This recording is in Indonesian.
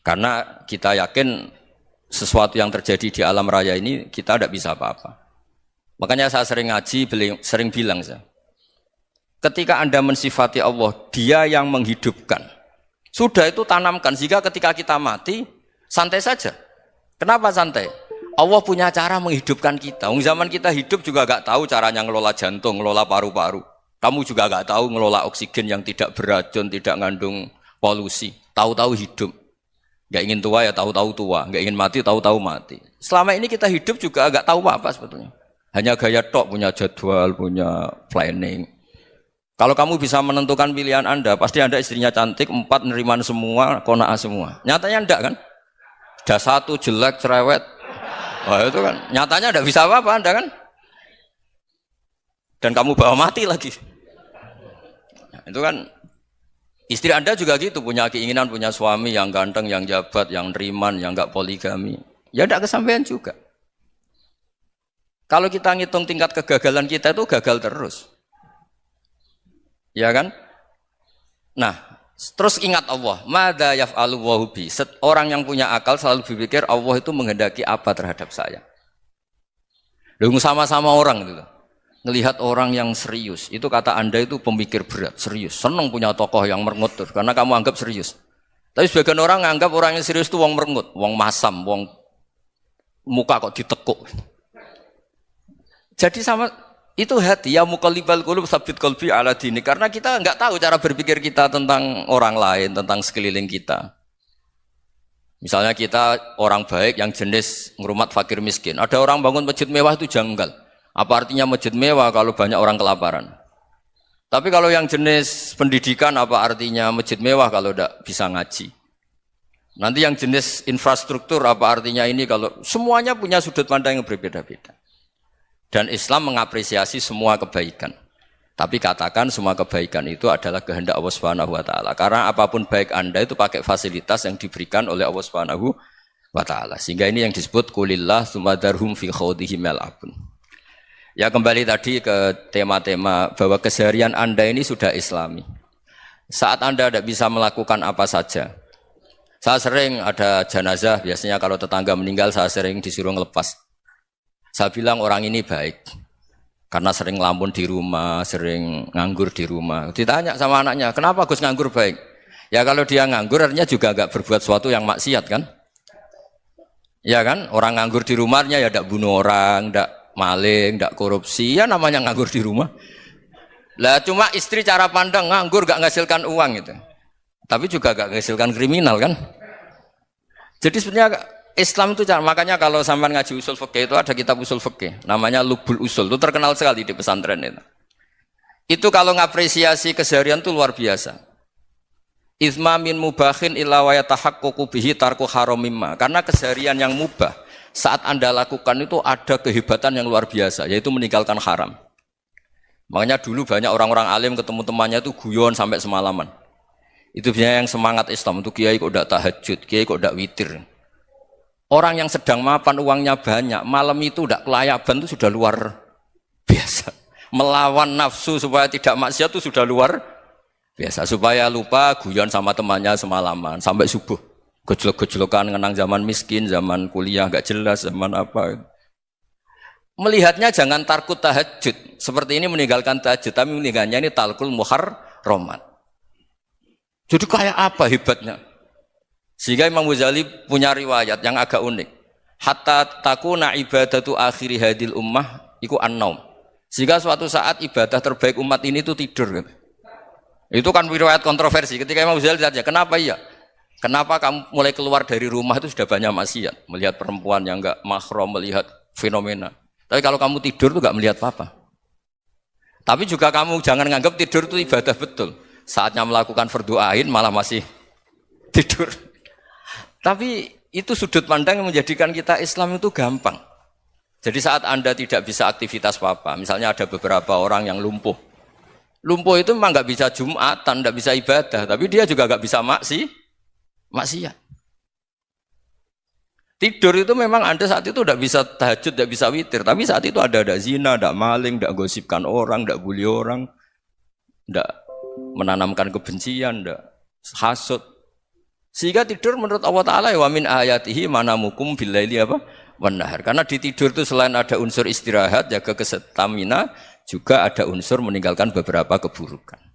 Karena kita yakin sesuatu yang terjadi di alam raya ini kita tidak bisa apa-apa. Makanya saya sering ngaji, sering bilang saya, ketika Anda mensifati Allah, Dia yang menghidupkan. Sudah itu tanamkan, sehingga ketika kita mati, santai saja. Kenapa santai? Allah punya cara menghidupkan kita. Zaman kita hidup juga gak tahu caranya ngelola jantung, ngelola paru-paru. Kamu juga gak tahu ngelola oksigen yang tidak beracun, tidak ngandung polusi. Tahu-tahu hidup. Gak ingin tua ya tahu-tahu tua, gak ingin mati tahu-tahu mati. Selama ini kita hidup juga gak tahu apa sebetulnya. Hanya gaya tok, punya jadwal, punya planning. Kalau kamu bisa menentukan pilihan Anda, pasti Anda istrinya cantik, 4 neriman semua, kona'ah semua. Nyatanya enggak kan? Ada 1 jelek, cerewet. Wah itu kan, nyatanya enggak bisa apa-apa Anda kan? Dan kamu bawa mati lagi. Nah, itu kan, istri Anda juga gitu, punya keinginan, punya suami yang ganteng, yang jabat, yang neriman, yang enggak poligami. Ya enggak kesampaian juga. Kalau kita ngitung tingkat kegagalan kita itu gagal terus. Ya kan? Nah, terus ingat Allah, madza yaf'alu Allahu bi. Orang yang punya akal selalu berpikir Allah itu menghendaki apa terhadap saya. Lalu sama-sama orang gitu. Ngelihat orang yang serius, itu kata Anda itu pemikir berat, serius. Senang punya tokoh yang merengut karena kamu anggap serius. Tapi sebagian orang anggap orang yang serius itu wong merengut, wong masam, wong muka kok ditekuk. Jadi sama itu hati ya muqallibal qulub tsabbit qalbi ala dini, karena kita enggak tahu cara berpikir kita tentang orang lain, tentang sekeliling kita. Misalnya kita orang baik yang jenis ngrumat fakir miskin. Ada orang bangun masjid mewah itu janggal. Apa artinya masjid mewah kalau banyak orang kelaparan? Tapi kalau yang jenis pendidikan apa artinya masjid mewah kalau tidak bisa ngaji? Nanti yang jenis infrastruktur apa artinya ini kalau semuanya punya sudut pandang yang berbeda-beda. Dan Islam mengapresiasi semua kebaikan. Tapi katakan semua kebaikan itu adalah kehendak Allah Subhanahu wa taala. Karena apapun baik Anda itu pakai fasilitas yang diberikan oleh Allah Subhanahu wa taala. Sehingga ini yang disebut qulillah tsumma darhum fi khawdihim yal'abun. Ya kembali tadi ke tema-tema bahwa keseharian Anda ini sudah Islami. Saat Anda tidak bisa melakukan apa saja. Saya sering ada jenazah, biasanya kalau tetangga meninggal saya sering disuruh ngelepas. Saya bilang orang ini baik karena sering ngelamun di rumah, sering nganggur di rumah. Ditanya sama anaknya, kenapa Gus nganggur baik? Ya kalau dia nganggur artinya juga enggak berbuat sesuatu yang maksiat kan? Ya kan? Orang nganggur di rumahnya ya enggak bunuh orang, enggak maling, enggak korupsi, ya namanya nganggur di rumah. Lah cuma istri cara pandang nganggur enggak menghasilkan uang gitu. Tapi juga enggak menghasilkan kriminal kan? Jadi sebenarnya Islam itu makanya kalau sampean ngaji usul fikih itu ada kitab usul fikih namanya Lubul Usul, itu terkenal sekali di pesantren itu. Itu kalau ngapresiasi keseharian itu luar biasa. Izma min mubahin illa wa yatahaqqaqu bihi tarku haramimma. Karena keseharian yang mubah saat Anda lakukan itu ada kehebatan yang luar biasa, yaitu meninggalkan haram. Makanya dulu banyak orang-orang alim ketemu temannya itu guyon sampai semalaman. Itu biasanya yang semangat Islam itu kiai kok ndak tahajud, kiai kok ndak witir. Orang yang sedang mapan uangnya banyak, malam itu udah kelayaban itu sudah luar biasa. Melawan nafsu supaya tidak maksiat itu sudah luar biasa. Supaya lupa guyon sama temannya semalaman sampai subuh. Gejlok-gejlokan ngenang zaman miskin, zaman kuliah nggak jelas, zaman apa. Melihatnya jangan tarkut tahajud. Seperti ini meninggalkan tahajud, tapi meninggalnya ini talkul muharramat. Jadi kayak apa hebatnya? Sehingga Imam Ghazali punya riwayat yang agak unik. Hatta takuna ibadatu akhiri hadil ummah iku an-naum. Sehingga suatu saat ibadah terbaik umat ini itu tidur. Itu kan riwayat kontroversi. Ketika Imam Ghazali ditanya, kenapa iya? Kenapa kamu mulai keluar dari rumah itu sudah banyak maksiat? Melihat perempuan yang enggak mahram, melihat fenomena. Tapi kalau kamu tidur itu enggak melihat apa-apa. Tapi juga kamu jangan nganggap tidur itu ibadah betul. Saatnya melakukan fardu ain malah masih tidur. Tapi itu sudut pandang yang menjadikan kita Islam itu gampang. Jadi saat Anda tidak bisa aktivitas apa-apa, misalnya ada beberapa orang yang lumpuh. Lumpuh itu memang nggak bisa Jumatan, nggak bisa ibadah, tapi dia juga nggak bisa maksiat. Tidur itu memang Anda saat itu nggak bisa tahajud, nggak bisa witir, tapi saat itu ada zina, ada maling, nggak gosipkan orang, nggak bully orang, nggak menanamkan kebencian, nggak hasut. Sehingga tidur menurut Allah Ta'ala wa min ayatihi manamukum billaili apa? Wan nahar. Karena di tidur itu selain ada unsur istirahat, jaga kestamina, juga ada unsur meninggalkan beberapa keburukan.